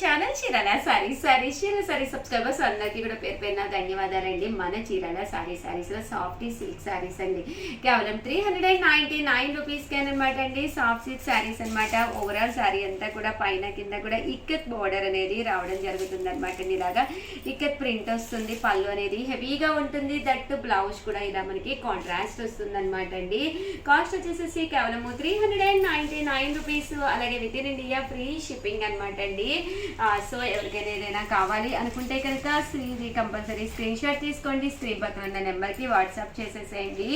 Channel Chirala sari subscribers అందరికీ కూడా పేరు పేరున ధన్యవాదాలండి. మన చీరాల సారీస్ లో సాఫ్ట్ సిల్క్ సారీస్ అండి. కేవలం 399 రూపీస్ అనమాట అండి. సాఫ్ట్ సిల్క్ సారీస్ అనమాట. ఓవరాల్ సారీ అంతా కూడా పైన కింద కూడా ఇక్కత్ బోర్డర్ అనేది రావడం జరుగుతుంది అనమాట అండి. ఇలాగా ఇక్కత్ ప్రింట్ వస్తుంది. పళ్ళు అనేది హెవీగా ఉంటుంది. దట్టు బ్లౌజ్ కూడా ఇలా మనకి కాంట్రాస్ట్ వస్తుంది అనమాట అండి. కాస్ట్ వచ్చేసి కేవలం 399 రూపీస్. అలాగే with in India free shipping అనమాట అండి. సో ఎవరికైనా ఏదైనా కావాలి అనుకుంటే కనుక కంపల్సరీ స్క్రీన్ షాట్ తీసుకోండి. స్క్రీన్ పక్కన ఉన్న నెంబర్కి వాట్సాప్ చేసేసేయండి.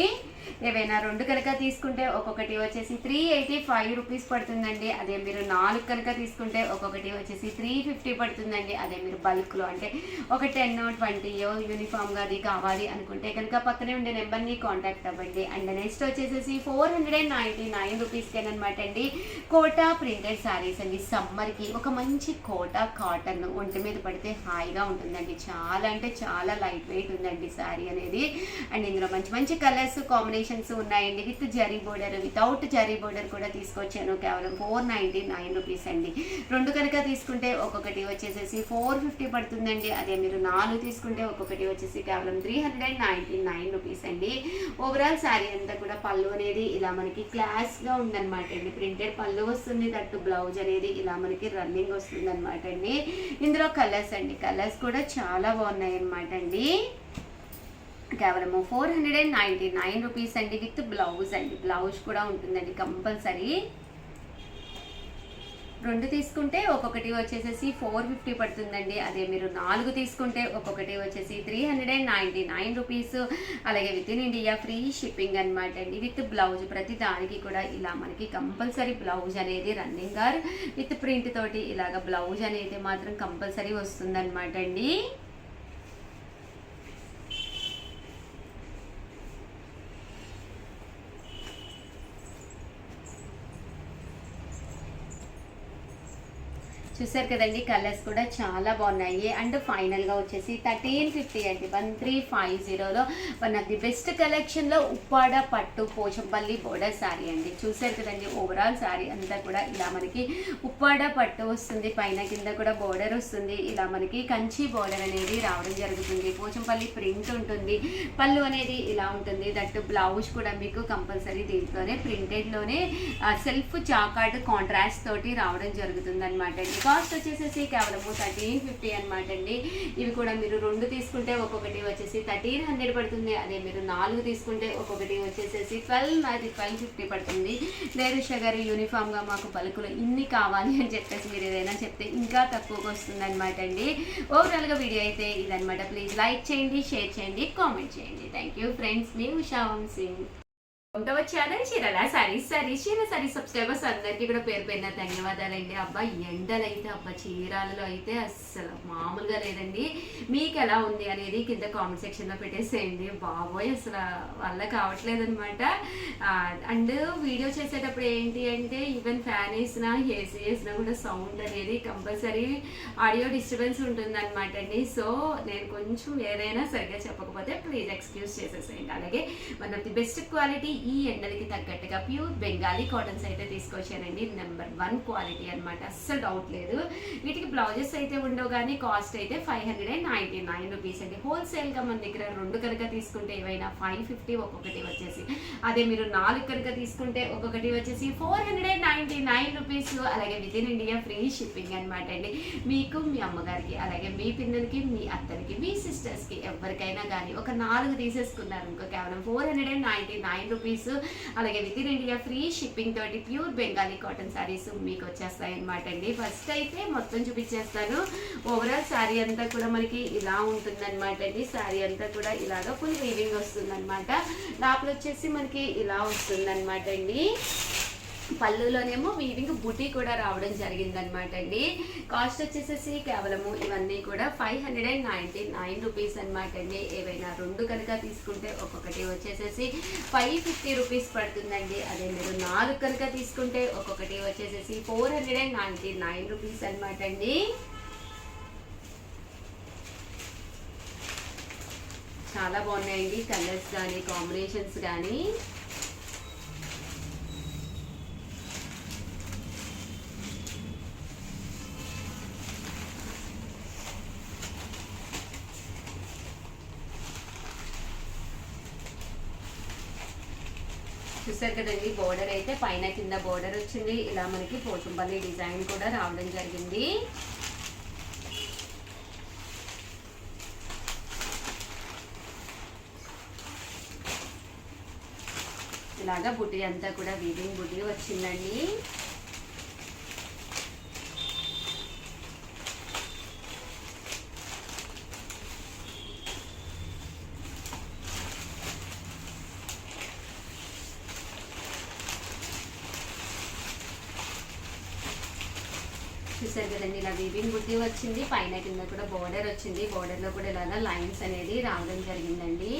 ఏవైనా రెండు కనుక తీసుకుంటే ఒక్కొక్కటి వచ్చేసి 385 రూపీస్ పడుతుందండి. అదే మీరు 4 కనుక తీసుకుంటే ఒక్కొక్కటి వచ్చేసి 350 పడుతుందండి. అదే మీరు బల్క్లో అంటే ఒక 10-20 యూనిఫామ్గా అది కావాలి అనుకుంటే కనుక పక్కనే ఉండే నెంబర్ని కాంటాక్ట్ అవ్వండి. అండ్ నెక్స్ట్ వచ్చేసి 499 రూపీస్కేనమాట అండి. కోటా ప్రింటెడ్ శారీస్ అండి. సమ్మర్కి ఒక మంచి కోటా కాటన్ ఒంటి మీద పడితే హాయిగా ఉంటుందండి. చాలా అంటే చాలా లైట్ వెయిట్ ఉందండి శారీ అనేది. అండ్ ఇందులో మంచి మంచి కలర్స్ కాంబినేషన్స్ ఉన్నాయండి. With zari border, without zari border కూడా తీసుకొచ్చాను. కేవలం 499 రూపీస్ అండి. రెండు కనుక తీసుకుంటే ఒక్కొక్కటి వచ్చేసి 450 పడుతుందండి. అదే మీరు 4 తీసుకుంటే ఒక్కొక్కటి వచ్చేసి కేవలం 399 రూపీస్ అండి. ఓవరాల్ శారీ అంతా కూడా పళ్ళు అనేది ఇలా మనకి క్లాస్గా ఉందన్నమాట అండి. ప్రింటెడ్ పళ్ళు వస్తుంది. దట్టు బ్లౌజ్ అనేది ఇలా మనకి రన్నింగ్ వస్తుంది అనమాట అండి. ఇందులో కలర్స్ అండి. కలర్స్ కూడా చాలా బాగున్నాయి అనమాట అండి. కేవలము 499 రూపీస్ అండి. విత్ బ్లౌజ్ అండి. బ్లౌజ్ కూడా ఉంటుందండి కంపల్సరీ. రెండు తీసుకుంటే ఒక్కొక్కటి వచ్చేసి 450 పడుతుందండి. అదే మీరు 4 తీసుకుంటే ఒక్కొక్కటి వచ్చేసి 399 రూపీస్. అలాగే with in India free shipping అనమాట అండి. విత్ బ్లౌజ్ ప్రతి దానికి కూడా ఇలా మనకి కంపల్సరీ బ్లౌజ్ అనేది రన్నింగ్ ఆర్ విత్ ప్రింట్ తోటి ఇలాగ బ్లౌజ్ అనేది మాత్రం కంపల్సరీ వస్తుందన్నమాట అండి. చూసారు కదండి, కలర్స్ కూడా చాలా బాగున్నాయి. అండ్ ఫైనల్గా వచ్చేసి 1350 అండి. 1350లో వన్ ఆఫ్ ది బెస్ట్ కలెక్షన్లో ఉప్పాడ పట్టు పోచంపల్లి బోర్డర్ శారీ అండి. చూసారు కదండి, ఓవరాల్ శారీ అంతా కూడా ఇలా మనకి ఉప్పాడ పట్టు వస్తుంది. పైన కింద కూడా బోర్డర్ వస్తుంది. ఇలా మనకి కంచి బోర్డర్ అనేది రావడం జరుగుతుంది. పోచంపల్లి ప్రింట్ ఉంటుంది. పళ్ళు అనేది ఇలా ఉంటుంది. దట్టు బ్లౌజ్ కూడా మీకు కంపల్సరీ దీంట్లోనే ప్రింటెడ్లోనే సెల్ఫ్ చాకార్డ్ కాంట్రాస్ట్ తోటి రావడం జరుగుతుంది అనమాట అండి. కాస్ట్ వచ్చేసి కేవలం 1350 అనమాట అండి. ఇవి కూడా మీరు రెండు తీసుకుంటే ఒక్కొక్కటి వచ్చేసి 1300 పడుతుంది. అదే మీరు 4 తీసుకుంటే ఒక్కొక్కటి వచ్చేసి 1250 పడుతుంది. లేదు షుగర్ యూనిఫామ్గా మాకు బల్కులో ఇన్ని కావాలి అని చెప్పేసి మీరు ఏదైనా చెప్తే ఇంకా తక్కువగా వస్తుంది అనమాట అండి. ఓవరాల్గా వీడియో అయితే ఇదనమాట. ప్లీజ్ లైక్ చేయండి, షేర్ చేయండి, కామెంట్ చేయండి. Thank you friends. మీ ఉషా వంశీ. ఛానల్ చీరాల సారీ సబ్స్క్రైబర్స్ అందరికీ కూడా పేరు పేరున ధన్యవాదాలండి. అబ్బా ఎండలైతే అబ్బా చీరాలలో అయితే అస్సలు మామూలుగా లేదండి. మీకు ఎలా ఉంది అనేది కింద కామెంట్ సెక్షన్లో పెట్టేసేయండి. బాబోయ్ అసలు వల్ల కావట్లేదు అనమాట. అండ్ వీడియో చేసేటప్పుడు ఏంటి అంటే ఈవెన్ ఫ్యాన్ వేసినా ఏసీ వేసినా కూడా సౌండ్ అనేది కంపల్సరీ ఆడియో డిస్టర్బెన్స్ ఉంటుంది అనమాట అండి. సో నేను కొంచెం ఏదైనా సరిగ్గా చెప్పకపోతే ప్లీజ్ ఎక్స్క్యూజ్ చేసేసేయండి. అలాగే one of the best quality ఈ ఎండలకి తగ్గట్టుగా ప్యూర్ బెంగాలీ కాటన్స్ అయితే తీసుకొచ్చానండి. నెంబర్ 1 క్వాలిటీ అనమాట. అస్సలు డౌట్ లేదు. వీటికి బ్లౌజెస్ అయితే ఉండవు కానీ కాస్ట్ అయితే 599 రూపీస్ అండి. హోల్సేల్గా మన దగ్గర రెండు కనుక తీసుకుంటే ఏవైనా 550 ఒక్కొక్కటి వచ్చేసి. అదే మీరు 4 కనుక తీసుకుంటే ఒక్కొక్కటి వచ్చేసి 499 రూపీస్. అలాగే with in India free shipping అనమాట అండి. మీకు, మీ అమ్మగారికి, అలాగే మీ పిల్లలకి, మీ అత్తలకి, మీ సిస్టర్స్కి ఎవరికైనా కానీ ఒక 4 తీసేసుకున్నారు ఇంకో కేవలం 499 రూపీస్. అలాగే with in India free shipping తోటి ప్యూర్ బెంగాలీ కాటన్ శారీస్ మీకు వచ్చేస్తాయి అనమాట అండి. ఫస్ట్ అయితే మొత్తం చూపించేస్తాను. ఓవరాల్ శారీ అంతా కూడా మనకి ఇలా ఉంటుందన్నమాట అండి. శారీ అంతా కూడా ఇలాగా ఫుల్ వీవింగ్ వస్తుందన్నమాట. లోపల వచ్చేసి మనకి ఇలా వస్తుందన్నమాట అండి. పళ్ళులోనేమో వీవింగ్ బుటీ కూడా రావడం జరిగిందనమాట అండి. కాస్ట్ వచ్చేసి కేవలము ఇవన్నీ కూడా 599 రూపీస్ అనమాట అండి. ఏవైనా రెండు కనుక తీసుకుంటే ఒక్కొక్కటి వచ్చేసి 550 రూపీస్ పడుతుందండి. అదే మీరు 4 కనుక తీసుకుంటే ఒక్కొక్కటి వచ్చేసి 499 రూపీస్ అనమాట అండి. చాలా బాగున్నాయండి కలర్స్ కానీ కాంబినేషన్స్ కానీ. చూసారు కదండి, బోర్డర్ అయితే పైన కింద బోర్డర్ వచ్చింది. ఇలా మనకి పోచంపల్లి డిజైన్ కూడా రావడం జరిగింది. ఇలాగా బుటీ అంతా కూడా వీవింగ్ బుటీ వచ్చిందండి. చూసారు కదండి, ఇలా వీవింగ్ బుట్టి వచ్చింది. పైన కింద కూడా బోర్డర్ వచ్చింది. బోర్డర్లో కూడా ఇలాగా లైన్స్ అనేది రావడం జరిగిందండి.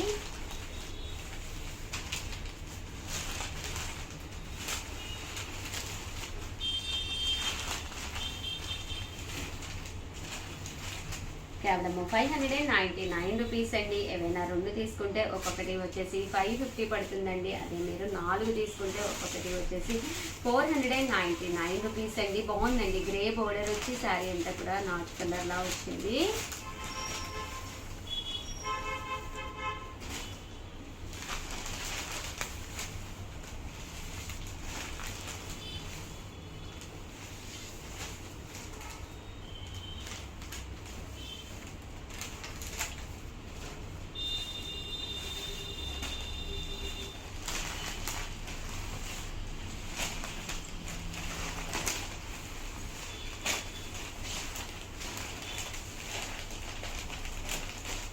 కేవలం 599 రూపీస్ అండి. ఏవైనా 2 తీసుకుంటే ఒక్కొక్కటి వచ్చేసి 550 పడుతుందండి. అదే మీరు 4 తీసుకుంటే ఒక్కొక్కటి వచ్చేసి 499 రూపీస్ అండి. బాగుందండి, గ్రే బోర్డర్ వచ్చి శారీ అంతా కూడా నాచ్ కలర్లా వచ్చింది.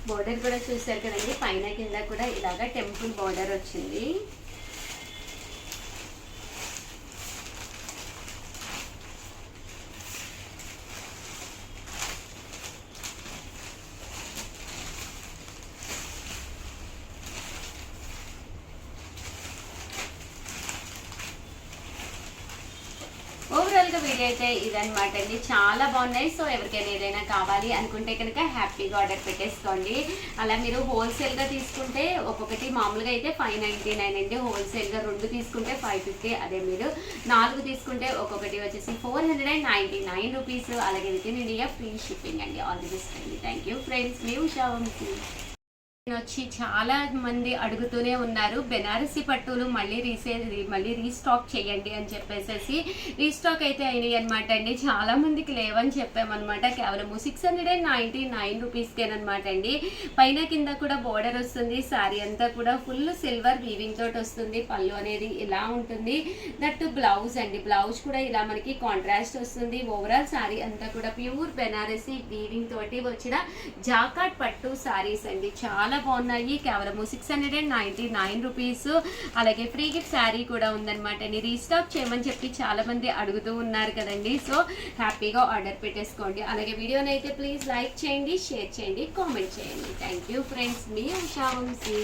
బోర్డర్ కూడా చూసారు కదండి, పైన కింద కూడా ఇలాగా టెంపుల్ బోర్డర్ వచ్చింది. ఓవరాల్గా వీడియో అయితే ఇదనమాట అండి, చాలా బాగున్నాయి. సో ఎవరికైనా ఏదైనా కావాలి అనుకుంటే కనుక హ్యాపీగా ఆర్డర్ పెట్టేసుకోండి. అలా మీరు హోల్సేల్గా తీసుకుంటే ఒక్కొక్కటి మామూలుగా అయితే 599 అండి. హోల్సేల్గా 2 తీసుకుంటే 550. అదే మీరు 4 తీసుకుంటే ఒక్కొక్కటి వచ్చేసి 499 రూపీస్. అలాగే with in India free shipping అండి. ఆల్ ది బెస్ట్ అండి. థ్యాంక్ యూ ఫ్రెండ్స్, మీ ఉషా వంశీ. వచ్చి చాలా మంది అడుగుతూనే ఉన్నారు, బెనారసి పట్టులు మళ్ళీ రీస్టాక్ చేయండి అని చెప్పేసి. రీస్టాక్ అయితే అయినాయి అనమాట అండి. చాలా మందికి లేవని చెప్పామన్నమాట. కేవలం 699 రూపీస్కేనమాట అండి. పైన కింద కూడా బోర్డర్ వస్తుంది. శారీ అంతా కూడా ఫుల్ సిల్వర్ వీవింగ్ తోటి వస్తుంది. పళ్ళు అనేది ఇలా ఉంటుంది. దట్టు బ్లౌజ్ అండి, బ్లౌజ్ కూడా ఇలా మనకి కాంట్రాస్ట్ వస్తుంది. ఓవరాల్ శారీ అంతా కూడా ప్యూర్ బెనారసి వీవింగ్ తోటి వచ్చిన జాకాట్ పట్టు శారీస్ అండి. చాలా బాగున్నాయి. కేవలం 699 రూపీస్. అలాగే ఫ్రీ గిఫ్ట్ శారీ కూడా ఉందన్నమాట. రీస్టాక్ చేయమని చెప్పి చాలా మంది అడుగుతూ ఉన్నారు కదండి. సో హ్యాపీగా ఆర్డర్ పెట్టేసుకోండి. అలాగే వీడియోని అయితే ప్లీజ్ లైక్ చేయండి, షేర్ చేయండి, కామెంట్ చేయండి. థ్యాంక్ యూ ఫ్రెండ్స్, మీ ఉషా వంశీ.